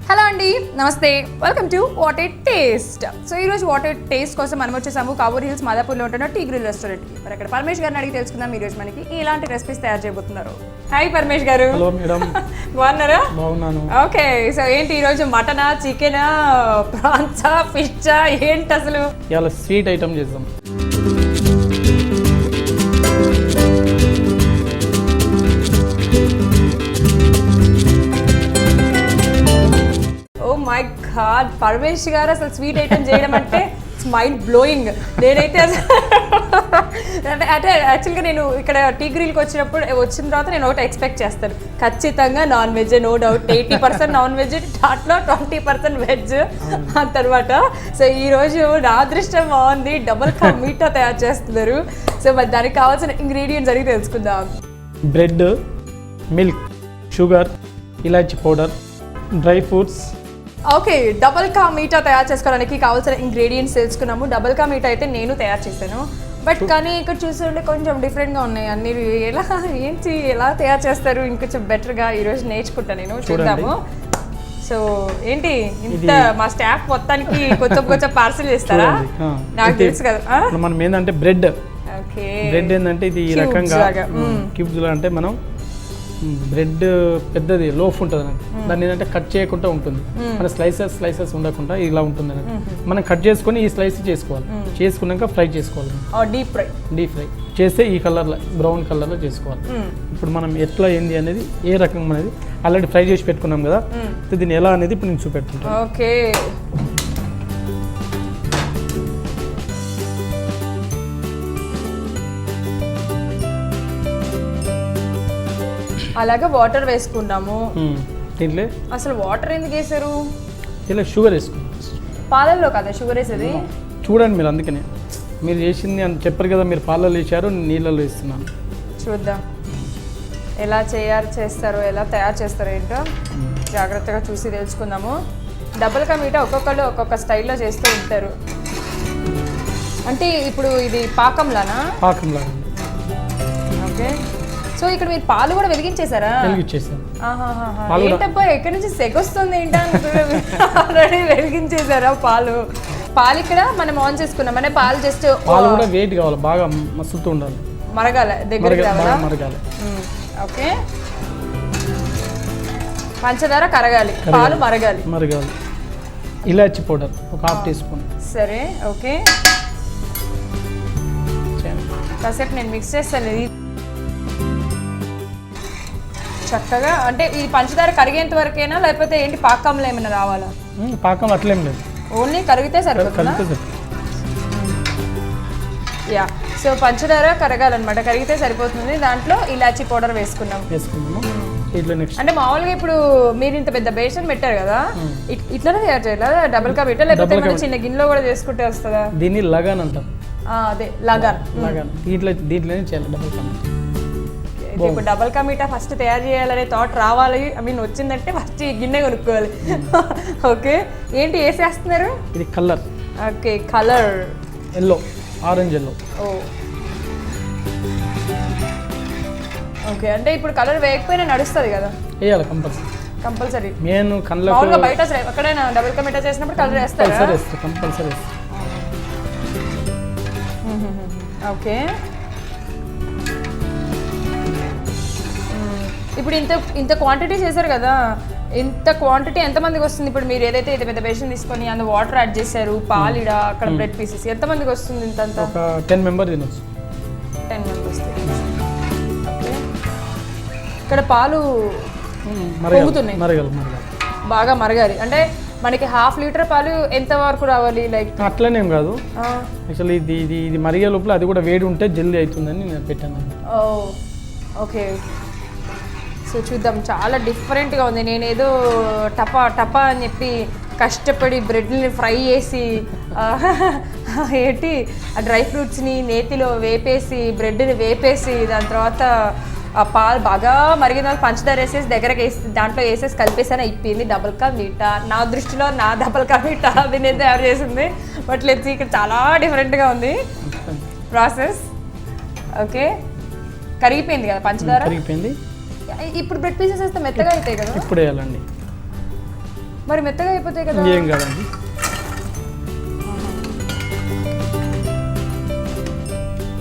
Hello అండి, నమస్తే, welcome to what it taste. So ఈ రోజు వాట్ ఇట్ టేస్ట్ కోసం మనం వచ్చేసాము కావూర్ హిల్స్ మాదాపూర్లో ఉంటున్న టీ గ్రిల్ రెస్టారెంట్కి. మరి అక్కడ పరమేష్ గారిని అడిగి తెలుసుకుందాం ఈ రోజు మనకి ఎలాంటి రెసిపీస్ తయారు చేయబోతున్నారు. హాయ్ పరమేష్ గారు. Hello madam. బాగున్నారా? బాగున్నాను. ఓకే, సో ఏంటి ఈరోజు మటనా, చికెనా, ప్రాన్సా, ఫిషా, ఏంటి అసలు? ఇవాళ స్వీట్ ఐటమ్ చేద్దాం. మై గాడ్, పరమేష్ గారు అసలు స్వీట్ ఐటమ్ చేయడం అంటే ఇట్స్ మైండ్ బ్లోయింగ్. నేనైతే అంటే యాక్చువల్గా నేను ఇక్కడ టీ గ్రిల్కి వచ్చిన తర్వాత నేను ఒకటి ఎక్స్పెక్ట్ చేస్తాను, ఖచ్చితంగా non veg, no doubt. 80% non veg, దాంట్లో 20% వెజ్ తర్వాత. సో ఈరోజు నా అదృష్టం బాగుంది, డబుల్ కా మీటా తయారు చేస్తున్నారు. సో మరి దానికి కావాల్సిన ఇంగ్రీడియంట్స్ అడిగి తెలుసుకుందాం. బ్రెడ్, మిల్క్, షుగర్, ఇలాచీ powder, dry fruits. Okay, double ka meetha తయారు చేసుకోవడానికి కావాల్సిన ఇంగ్రీడియంట్స్ తెలుసుకున్నాము. డబల్ కా మీటా అయితే నేను తయారు చేశాను, బట్ కానీ ఇక్కడ చూస్తుంటే కొంచెం డిఫరెంట్గా ఉన్నాయి అన్ని. ఎలా తయారు చేస్తారు ఇంకొంచెం బెటర్గా ఈరోజు నేర్చుకుంటా నేను, చూద్దాము. సో ఏంటి ఇంత మా స్టాఫ్ మొత్తానికి కొంచెం పార్సల్ చేస్తారా? నాకు తెలుసు కదా. మనం ఏంటంటే బ్రెడ్ ఏంటంటే ఇది ఈ రకంగా క్యూబ్స్ అంటే మనం బ్రెడ్ పెద్దది లోఫ్ ఉంటుంది అన్నట్టు, దాన్ని ఏంటంటే కట్ చేయకుండా ఉంటుంది. మన స్లైసెస్ ఉండకుండా ఇలా ఉంటుంది అన్నట్టు. మనం కట్ చేసుకొని ఈ స్లైస్ చేసుకోవాలి, చేసుకున్నాక ఫ్రై చేసుకోవాలి. డీప్ ఫ్రై చేస్తే ఈ కలర్లో, బ్రౌన్ కలర్లో చేసుకోవాలి. ఇప్పుడు మనం ఎట్లా ఏంది అనేది ఏ రకం అనేది ఆల్రెడీ ఫ్రై చేసి పెట్టుకున్నాం కదా, దీన్ని ఎలా అనేది ఇప్పుడు నేను చూపెట్టుకుంటాను. ఓకే, అలాగే వాటర్ వేసుకున్నాము. దీంట్లో అసలు వాటర్ ఎందుకు వేసారు? ఇలా షుగర్ వేసుకున్నాం. పాలల్లో కదా షుగర్ వేసేది? చూడండి మీరు, అందుకనే మీరు చేసింది అని చెప్పారు కదా, మీరు పాలల్లో వేసారు, నీళ్ళల్లో వేస్తున్నాను. చూద్దాం ఎలా చేస్తారో, ఎలా తయారు చేస్తారో ఏంటో జాగ్రత్తగా చూసి తెలుసుకుందాము. డబుల్ కా మీటా ఒక్కొక్కళ్ళు ఒక్కొక్క స్టైల్లో చేస్తూ ఉంటారు. అంటే ఇప్పుడు ఇది పాకంలానా? ఓకే, సో ఇక్కడ మీరు పాలు కూడా వెలిగించేసారా? ఏంటబ్బా ఎక్కడి నుంచి సెగొస్తుంది ఆల్రెడీ వెలిగించేసారా పాలు? ఇక్కడ మనం ఆన్ చేసుకున్నాం అంటే పాలు జస్ట్ పాలు కూడా వెయిట్ కావాలి, బాగా మసులుతూ ఉండాలి, మరగాలి, దగ్గరికి మరగాలి. ఓకే, పంచదార కరగాలి, పాలు మరగాలి. ఇలాచి పౌడర్ ఒక 1/2 టీ స్పూన్. సరే, ఓకే, కాసేపు నేను మిక్స్ చేస్తాను చక్కగా. అంటే ఈ పంచదార కరిగేంత వరకేనా, లేకపోతే ఏంటి పాకంలో ఏమైనా రావాలా? పాకం అట్లేం లేదు, ఓన్లీ కరిగితే సరిపోతుందా? యా, సో పంచదార కరగాలన్నమాట, కరిగితే సరిపోతుంది. దాంట్లో ఇలాచీ పౌడర్ వేసుకున్నాము. అంటే మామూలుగా ఇప్పుడు మీరు ఇంత పెద్ద బేషన్ పెట్టారు కదా, ఇట్లనే తయారు చేయాలి డబుల్ కా మీటా, లేకపోతే చిన్న గిన్నెలో కూడా చేసుకుంటే వస్తుందా? దీన్ని లగాన్ అంటాం. అదే లగాన్. దీంట్లోనే చేయాలి డబుల్ కా మీటా. ఇప్పుడు డబల్ కా మీటా ఫస్ట్ తయారు చేయాలనే థాట్ రావాలి, వచ్చిందంటే ఫస్ట్ ఈ గిన్నె కొనుక్కోవాలి. ఓకే, ఏంటి వేసేస్తున్నారు? ఇది colour. Okay, colour yellow, orange yellow. Okay, అంటే ఇప్పుడు కలర్ వేయకపోయినా నడుస్తుంది కదా? వేయాలి కంపల్సరీ. నేను కళ్ళకు బయట ఎక్కడైనా డబుల్ కా మీటా చేసినప్పుడు కలర్ వేస్తారా? కంపల్సరీ. ఓకే, ఇప్పుడు ఇంత క్వాంటిటీ చేశారు కదా, ఇంత క్వాంటిటీ ఎంతమందికి వస్తుంది? ఇప్పుడు మీరు ఏదైతే ఇది పెద్ద బేషన్ తీసుకొని అందులో వాటర్ యాడ్ చేశారు, పాలిడ, అక్కడ బ్రెడ్ పీసెస్, ఎంతమందికి వస్తుంది? ఇంత ఒక 10 మెంబర్ తినొచ్చు. 10 మెంబర్స్. ఓకే, ఇక్కడ పాలు పొంగుతున్నాయి, బాగా మరగాలి. అంటే మనకి 1/2 లీటర్ పాలు ఎంత వరకు రావాలి? లైక్ అట్లనేం కాదు, యాక్చువల్లీ ఇది మరిగే లోపల అది కూడా వేడి ఉంటే జల్దీ అవుతుందని నేను పెట్టాను. ఓకే, సో చూద్దాం. చాలా డిఫరెంట్గా ఉంది. నేనేదో టపా అని చెప్పి కష్టపడి బ్రెడ్ని ఫ్రై చేసి ఏంటి ఆ డ్రై ఫ్రూట్స్ని నేతిలో వేపేసి, బ్రెడ్ని వేపేసి, దాని తర్వాత ఆ పాలు బాగా మరిగిన పంచదార వేసేసి దగ్గరకు వేసి దాంట్లో వేసేసి కలిపేసాను, అయిపోయింది డబుల్ కా మీటా. నా దృష్టిలో నా డబుల్ కా మీటా అది నేను తయారు చేసింది. బట్ లెట్స్ ఇక్కడ చాలా డిఫరెంట్గా ఉంది ప్రాసెస్. ఓకే, కరిగిపోయింది కదా పంచదార? కరిగిపోయింది. ఇప్పుడు బ్రెడ్ పీసెస్ వేస్తే మెత్తగా అవుతాయి కదా? ఇప్పుడు వేయాలండి. మరి మెత్తగా అయిపోతాయి కదా. ఏం కాదండి.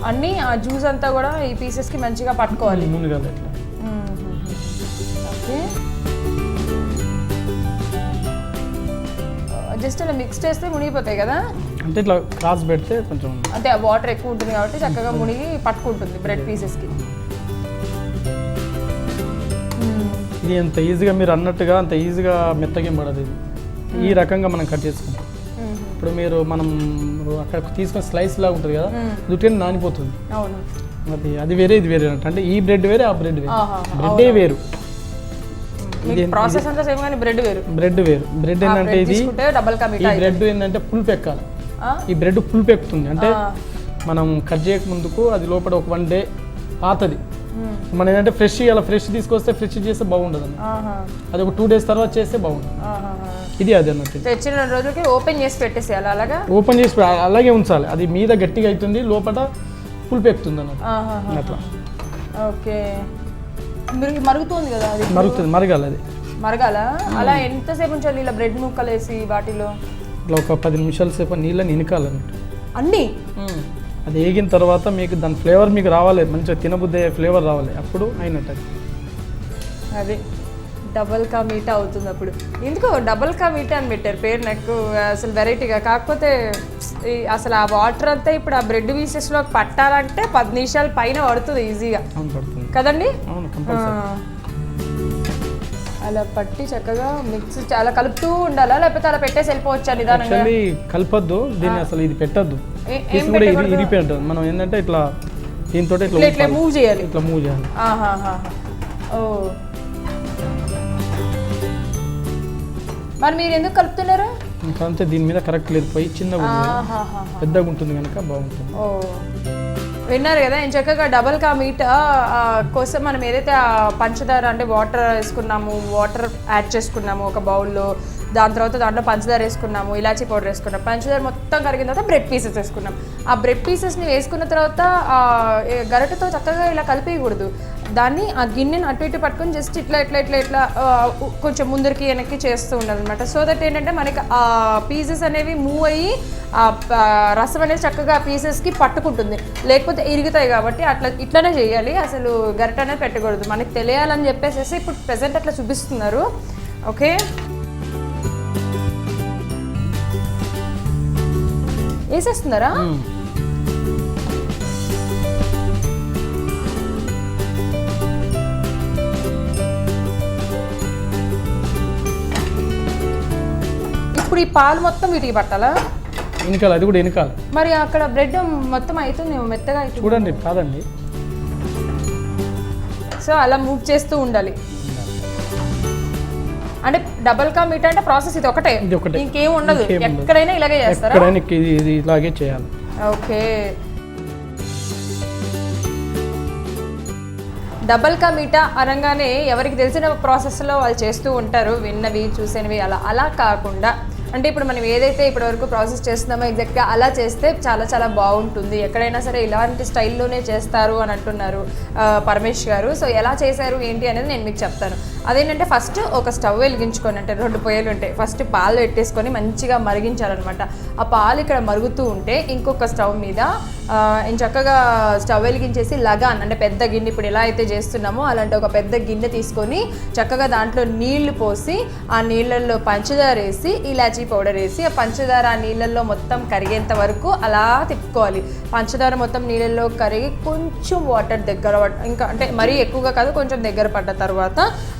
అన్నీ ఆ జ్యూస్ అంతా కూడా ఈ పీసెస్కి మంచిగా పట్టుకోవాలి. మునిగాలి ఇట్లా. ఓకే, జస్ట్ అలా మిక్స్ చేస్తే మునిగిపోతాయి కదా. అంటే ఇట్లా క్రాస్ పెడితే కొంచెం అంటే ఆ వాటర్ ఎక్కువ ఉంటుంది కాబట్టి చక్కగా మునిగి పట్టుకుంటుంది బ్రెడ్ పీసెస్కి. ఇది ఎంత ఈజీగా మీరు అన్నట్టుగా అంత ఈజీగా మెత్తగా ఏం పడదు ఇది. ఈ రకంగా మనం కట్ చేసుకుంటాం. ఇప్పుడు మీరు మనం అక్కడ తీసుకొని స్లైస్ లాగా ఉంటుంది కదా, దుట్టిని నానిపోతుంది. అవును, అది వేరే ఇది వేరే అంటే ఈ బ్రెడ్ వేరే ఆ బ్రెడ్ వేరే, బ్రెడ్డే వేరు. ప్రాసెస్ అంతా సేమ్ కానీ బ్రెడ్ వేరు. బ్రెడ్ వేరు. బ్రెడ్ ఏంటంటే ఇది డబుల్ కా మీఠా. ఈ బ్రెడ్ ఏంటంటే పులుపు ఎక్కాలి. ఈ బ్రెడ్ పులుపు ఎక్కుతుంది అంటే మనం కట్ చేయక ముందుకు అది లోపల ఒక 1 డే పాతది. మనం ఏంటంటే ఫ్రెష్ అలా ఫ్రెష్ తీసుకొస్తే ఫ్రెష్ చేస్తే బాగుండదు అన్న. అది ఒక 2 డేస్ తర్వాత చేస్తే బాగుంటుంది. ఇది అది అన్నట్టు. తెచ్చిన 2 రోజులకి ఓపెన్ చేసి పెట్టేసేయాలి. అలాగా ఓపెన్ చేసి అలాగే ఉంచాలి. అది మీద గట్టిగా అవుతుంది, లోపల పులుపు ఎక్కుతుంది అన్నట్టు. అట్లా. ఓకే, మరుగుతుంది కదా అది. మరుగుతుంది, మరగాలి. అది మరగాల. అలా ఎంతసేపు ఉంచాలి ఇలా బ్రెడ్ ముక్కలు వేసి వాటిలో? ఇట్లా ఒక 10 నిమిషాల సేపు నీళ్ళని ఇనకాలన్నట్టు అన్నీ. అది వేగిన తర్వాత మీకు దాని ఫ్లేవర్ మీకు రావాలి, మంచిగా తినబుద్ధి ఫ్లేవర్ రావాలి, అప్పుడు అయినట్టు. అది డబల్ కా మీఠా అవుతుంది అప్పుడు. ఎందుకో డబల్ కా మీఠా అని పెట్టారు పేరు, నాకు అసలు వెరైటీగా. కాకపోతే అసలు ఆ వాటర్ అంతా ఇప్పుడు ఆ బ్రెడ్ పీసెస్లో పట్టాలంటే 10 నిమిషాల పైన పడుతుంది ఈజీగా కదండి. అలా పట్టి చక్కగా మిక్స్ చాలా కలుపుతూ ఉండాలా, లేకపోతే అలా పెట్టేసి వెళ్ళిపోవచ్చా నిదానంగా? కలపద్దు దీన్ని, అసలు ఇది పెట్టద్దు, ఇరిపి ఉంటుంది. మనం ఏంటంటే ఇట్లా దీంతో ఇట్లా మూవ్ చేయాలి. ఇట్లా మూవ్ చేయాలి. ఓ, మరి మీరు ఎందుకు కలుపుతున్నారు? అంటే దీని మీద కరెక్ట్ లేదు, పోయి చిన్నగా పెద్దగా ఉంటుంది కనుక బాగుంటుంది. ఓ, విన్నారు కదా. చక్కగా డబల్ కా మీఠా కోసం మనం ఏదైతే పంచదార అంటే వాటర్ వేసుకున్నాము, వాటర్ యాడ్ చేసుకున్నాము ఒక బౌల్లో, దాని తర్వాత దాంట్లో పంచదార వేసుకున్నాము, ఇలాచీ పౌడర్ వేసుకున్నాం, పంచదార మొత్తం కరిగిన తర్వాత బ్రెడ్ పీసెస్ వేసుకున్నాం. ఆ బ్రెడ్ పీసెస్ని వేసుకున్న తర్వాత గరిటెతో చక్కగా ఇలా కలిపేయకూడదు. దాన్ని ఆ గిన్నెని అటు ఇటు పట్టుకొని జస్ట్ ఇట్లా ఇట్లా ఇట్లా ఇట్లా కొంచెం ముందరికి వెనక్కి చేస్తూ ఉండాలన్నమాట. సో దట్ ఏంటంటే మనకి ఆ పీసెస్ అనేవి మూవ్ అయ్యి ఆ రసం అనేది చక్కగా ఆ పీసెస్కి పట్టుకుంటుంది, లేకపోతే ఇరుగుతాయి. కాబట్టి ఇట్లానే చేయాలి, అసలు గరిట అనేది పెట్టకూడదు. మనకి తెలియాలని చెప్పేసి ఇప్పుడు ప్రెసెంట్ అట్లా చూపిస్తున్నారు. ఓకే, వేసేస్తున్నారా? ఇప్పుడు ఈ పాలు మొత్తం వీటికి పట్టాలా? ఎనకాలి, అది కూడా ఎనకాలి. మరి అక్కడ బ్రెడ్ మొత్తం అవుతుంది మెత్తగా అవుతుంది చూడండి. కాదండి, సో అలా మూవ్ చేస్తూ ఉండాలి. అంటే డబల్ కా మీఠా అంటే ప్రాసెస్ ఇది ఒకటే, ఇంకేం ఉండదు. ఎక్కడైనా ఇలాగే చేస్తారా? ఇది ఇలాగే చేయాలి. ఓకే, డబల్ కా మీఠా అనగానే ఎవరికి తెలిసిన ప్రాసెస్లో వాళ్ళు చేస్తూ ఉంటారు, విన్నవి చూసినవి. అలా కాకుండా అంటే ఇప్పుడు మనం ఏదైతే ఇప్పటివరకు ప్రాసెస్ చేస్తున్నామో ఎగ్జాక్ట్గా అలా చేస్తే చాలా చాలా బాగుంటుంది. ఎక్కడైనా సరే ఇలాంటి స్టైల్లోనే చేస్తారు అని అంటున్నారు పరమేష్ గారు. సో ఎలా చేశారు ఏంటి అనేది నేను మీకు చెప్తాను. అదేంటంటే ఫస్ట్ ఒక స్టవ్ వెలిగించుకొని, అంటే 2 పొయ్యిలు ఉంటాయి, ఫస్ట్ పాలు పెట్టేసుకొని మంచిగా మరిగించాలన్నమాట. ఆ పాలు ఇక్కడ మరుగుతూ ఉంటే ఇంకొక స్టవ్ మీద చక్కగా స్టవ్ వెలిగించేసి లగాన్ అంటే పెద్ద గిన్నె, ఇప్పుడు ఎలా అయితే చేస్తున్నామో అలాంటి ఒక పెద్ద గిన్నె తీసుకొని చక్కగా దాంట్లో నీళ్లు పోసి ఆ నీళ్ళల్లో పంచదార వేసి ఇలాచీ పౌడర్ వేసి ఆ పంచదార ఆ నీళ్ళల్లో మొత్తం కరిగేంత వరకు అలా తిప్పుకోవాలి. పంచదార మొత్తం నీళ్ళల్లో కరిగి కొంచెం వాటర్ దగ్గర ఇంకా అంటే మరీ ఎక్కువగా కాదు, కొంచెం దగ్గర పడ్డ తర్వాత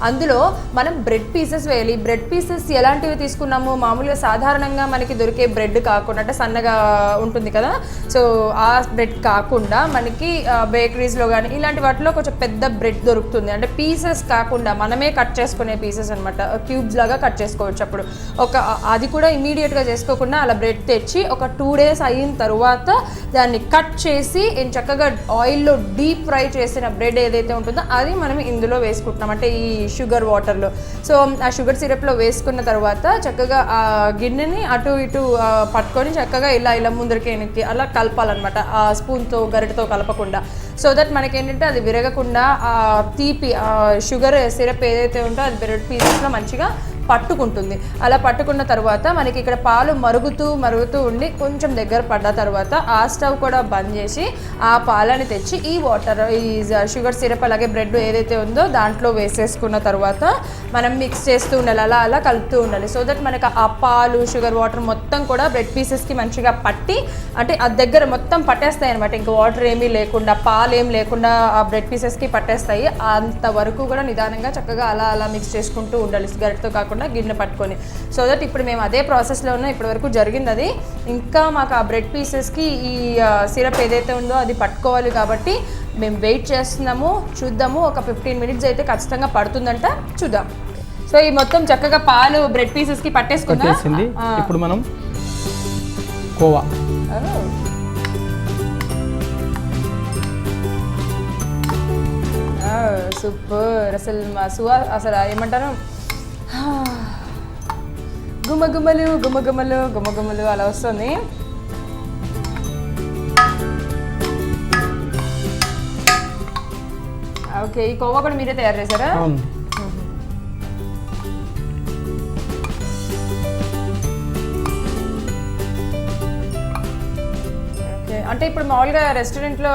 అందులో మనం బ్రెడ్ పీసెస్ వేయాలి. బ్రెడ్ పీసెస్ ఎలాంటివి తీసుకున్నాము? మామూలుగా సాధారణంగా మనకి దొరికే బ్రెడ్ కాకుండా, అంటే సన్నగా ఉంటుంది కదా, సో ఆ బ్రెడ్ కాకుండా మనకి బేకరీస్లో కానీ ఇలాంటి వాటిలో కొంచెం పెద్ద బ్రెడ్ దొరుకుతుంది. అంటే పీసెస్ కాకుండా మనమే కట్ చేసుకునే పీసెస్ అనమాట, క్యూబ్స్ లాగా కట్ చేసుకోవచ్చు. అప్పుడు అది కూడా ఇమీడియట్గా చేసుకోకుండా అలా బ్రెడ్ తెచ్చి ఒక 2 డేస్ అయిన తర్వాత దాన్ని కట్ చేసి చక్కగా ఆయిల్లో డీప్ ఫ్రై చేసిన బ్రెడ్ ఏదైతే ఉంటుందో అది మనం ఇందులో వేసుకుంటున్నాం, అంటే ఈ షుగర్ వాటర్లో. సో ఆ షుగర్ సిరప్లో వేసుకున్న తర్వాత చక్కగా ఆ గిన్నెని అటు ఇటు పట్టుకొని చక్కగా ఇలా ముందరికి వెనక్కి అలా కలపాలన్నమాట, ఆ స్పూన్తో గరిటతో కలపకుండా. సో దట్ మనకేంటంటే అది విరగకుండా ఆ తీపి షుగర్ సిరప్ ఏదైతే ఉందో అది బ్రెడ్ పీసెస్లో మంచిగా పట్టుకుంటుంది. అలా పట్టుకున్న తర్వాత మనకి ఇక్కడ పాలు మరుగుతూ ఉండి కొంచెం దగ్గర పడ్డ తర్వాత ఆ స్టవ్ కూడా బంద్ చేసి ఆ పాలని తెచ్చి ఈ వాటర్, ఈ షుగర్ సిరప్ అలాగే బ్రెడ్ ఏదైతే ఉందో దాంట్లో వేసేసుకున్న తర్వాత మనం మిక్స్ చేస్తూ ఉండాలి, అలా కలుపుతూ ఉండాలి. సో దట్ మనకు ఆ పాలు షుగర్ వాటర్ మొత్తం కూడా బ్రెడ్ పీసెస్కి మంచిగా పట్టి, అంటే ఆ దగ్గర మొత్తం పట్టేస్తాయి అనమాట. ఇంకా వాటర్ ఏమీ లేకుండా, పాలు ఏం లేకుండా ఆ బ్రెడ్ పీసెస్కి పట్టేస్తాయి. అంతవరకు కూడా నిదానంగా చక్కగా అలా మిక్స్ చేసుకుంటూ ఉండాలి, గరిటతో కాకుండా గిన్నె పట్టుకొని. సో దట్ ఇప్పుడు మేము అదే ప్రాసెస్లో ఉన్నాం, ఇప్పటి వరకు జరిగింది అది. ఇంకా మాకు ఆ బ్రెడ్ పీసెస్కి ఈ సిరప్ ఏదైతే ఉందో అది పట్టుకోవాలి కాబట్టి మేము వెయిట్ చేస్తున్నాము. చూద్దాము, ఒక 15 మినిట్స్ అయితే ఖచ్చితంగా పడుతుందంట, చూద్దాం. సో ఈ మొత్తం చక్కగా పాలు బ్రెడ్ పీసెస్కి పట్టేసింది. ఇప్పుడు మనం కోవా సూపర్. అసలు ఏమంటారు, గుమ్మగుమ్మలు అలా వస్తుంది. ఓకే, ఈ కోవా కూడా మీరే తయారు చేశారా? అంటే ఇప్పుడు మామూలుగా రెస్టారెంట్లో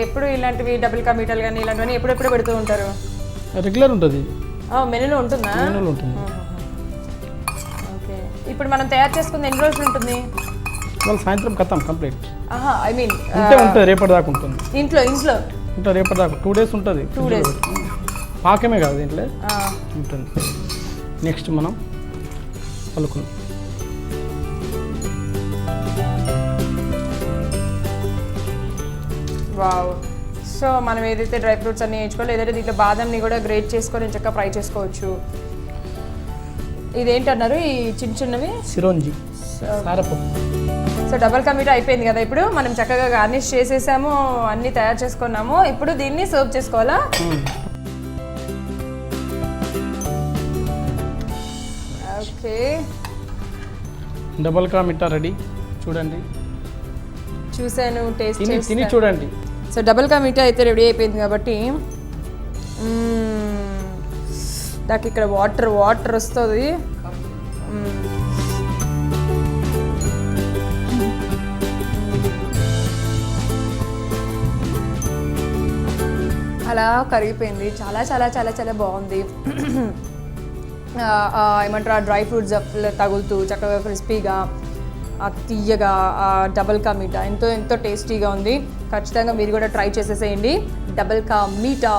ఎప్పుడు ఇలాంటివి డబుల్ కా మీఠాలు కానీ ఇలాంటివన్నీ ఎప్పుడెప్పుడు పెడుతూ ఉంటారు? రెగ్యులర్ ఉంటుంది, మెనూలో ఉంటుందా? మెనూలో ఉంటుంది. ఓకే, ఇప్పుడు మనం తయారు చేసుకుంది ఎన్ని రోజులు ఉంటుంది? సాయంత్రం కథం కంప్లీట్. ఐ మీన్ ఉంటుంది, రేపటి దాకా ఉంటుంది ఇంట్లో ఉంటుంది, రేపటి దాకా 2 days ఉంటుంది. 2 days పాకమే కాదు దీంట్లో ఉంటుంది. నెక్స్ట్ మనం పలుకులు. వావ్. సో మనం ఏదైతే డ్రై ఫ్రూట్స్ అన్నీ వేయించుకోవాలి, ఏదైతే దీంట్లో బాదంని కూడా గ్రేట్ చేసుకొని చక్కగా ఫ్రై చేసుకోవచ్చు. ఇదేంటన్నారు ఈ చిన్నవి? సిరోంజి సారపప్పు. సో డబల్ కా మీఠా అయిపోయింది కదా. ఇప్పుడు మనం చక్కగా గార్నిష్ చేసేసాము, అన్నీ తయారు చేసుకున్నాము. ఇప్పుడు దీన్ని సర్వ్ చేసుకోవాలా? Okay, double ka meetha ready. చూడండి, చూసాను, టేస్ట్ తిని చూడండి. సో డబల్ కా మీఠా అయితే రెడీ అయిపోయింది కాబట్టి నాకు ఇక్కడ వాటర్ వస్తుంది. అలా కరిగిపోయింది. చాలా చాలా చాలా చాలా బాగుంది. ఏమంటారు, ఆ డ్రై ఫ్రూట్స్ తగులుతూ చక్కగా క్రిస్పీగా, తీయగా, డబల్ కా మీఠా ఎంతో టేస్టీగా ఉంది. ఖచ్చితంగా మీరు కూడా ట్రై చేసేసేయండి డబల్ కా మీఠా.